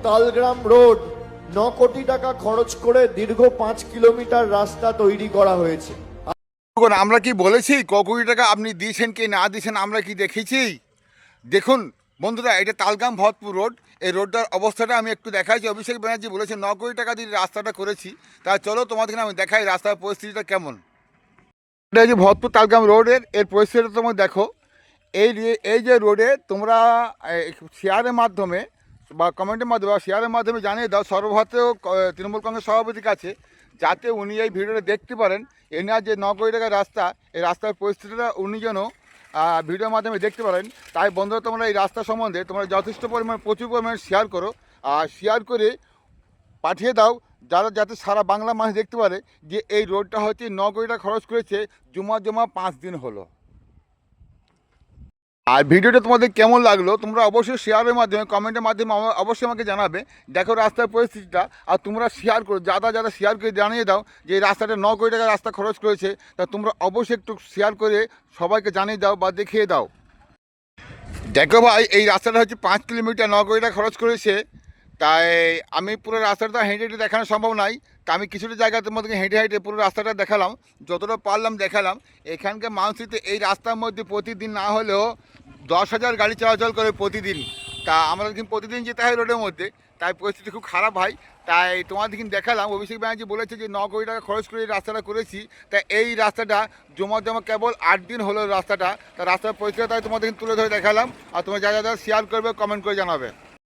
Talgram road 9 কোটি টাকা খরচ করে দীর্ঘ 5 কিলোমিটার রাস্তা তৈরি করা হয়েছে। আমরা কি বলেছি ক কোটি টাকা আপনি দিয়েছেন কি না দিয়েছেন আমরা কি দেখেছি? দেখুন বন্ধুরা, এটা তালগ্রাম ভরতপুর রোড। এই রোডটার অবস্থাটা আমি একটু দেখাইছি। অভিষেক ব্যানার্জি বলেছে 9 কোটি টাকা দিয়ে রাস্তাটা করেছি। তা চলো তোমাদেরকে আমি দেখাই রাস্তার পরিস্থিতিটা কেমন। এটা যে ভরতপুর তালগ্রাম রোডের পরিস্থিতিটা তোমরা দেখো। এই যে রোডে তোমরা শেয়ারের মাধ্যমে বা কমেন্টের মাধ্যমে বা শেয়ারের মাধ্যমে জানিয়ে দাও সর্বভারতীয় তৃণমূল কংগ্রেস সভাপতির কাছে, যাতে উনি এই ভিডিওটা দেখতে পারেন। এনার যে 9 কোটি টাকার রাস্তা, এই রাস্তার পরিস্থিতিটা উনি যেন ভিডিওর মাধ্যমে দেখতে পারেন। তাই বন্ধুরা, তোমরা এই রাস্তা সম্বন্ধে তোমরা যথেষ্ট পরিমাণ প্রচুর পরিমাণে শেয়ার করো। আর শেয়ার করে পাঠিয়ে দাও যাতে সারা বাংলা মানুষ দেখতে পারে যে এই রোডটা হচ্ছে 9 কোটি টাকা খরচ করেছে। জমা 5 দিন হলো। আর ভিডিওটা তোমাদের কেমন লাগলো তোমরা অবশ্যই শেয়ারের মাধ্যমে কমেন্টের মাধ্যমে অবশ্যই আমাকে জানাবে। দেখো রাস্তার পরিস্থিতিটা, আর তোমরা শেয়ার করো, যারা শেয়ার করে জানিয়ে দাও যে এই রাস্তাটা 9 কোটি টাকা রাস্তা খরচ করেছে। তা তোমরা অবশ্যই একটু শেয়ার করে সবাইকে জানিয়ে দাও বা দেখিয়ে দাও। দেখো ভাই, এই রাস্তাটা হচ্ছে 5 কিলোমিটার 9 কোটি টাকা খরচ করেছে। তাই আমি পুরো রাস্তাটা হেঁটে হেঁটে দেখানো সম্ভব নয়। তা আমি কিছুটা জায়গাতে তোমাদেরকে হেঁটে হেঁটে পুরো রাস্তাটা দেখালাম, যতটা পারলাম দেখালাম। এখানকার মানুষের এই রাস্তার মধ্যে প্রতিদিন না হলেও 10,000 গাড়ি চলাচল করে প্রতিদিন। তা আমাদের কিন্তু প্রতিদিন যেতে হয় রোডের মধ্যে। তাই পরিস্থিতি খুব খারাপ হয়। তাই তোমাদের কিন্তু দেখালাম। অভিষেক ব্যানার্জি বলেছে যে 9 কোটি টাকা খরচ করে এই রাস্তাটা করেছি। তাই এই রাস্তাটা জমা কেবল 8 দিন হলো রাস্তাটা। তা রাস্তার পরিস্থিতি তাই তোমাদের কিন্তু তুলে ধরে দেখালাম। আর তোমরা যা শেয়ার করবে, কমেন্ট করে জানাবে।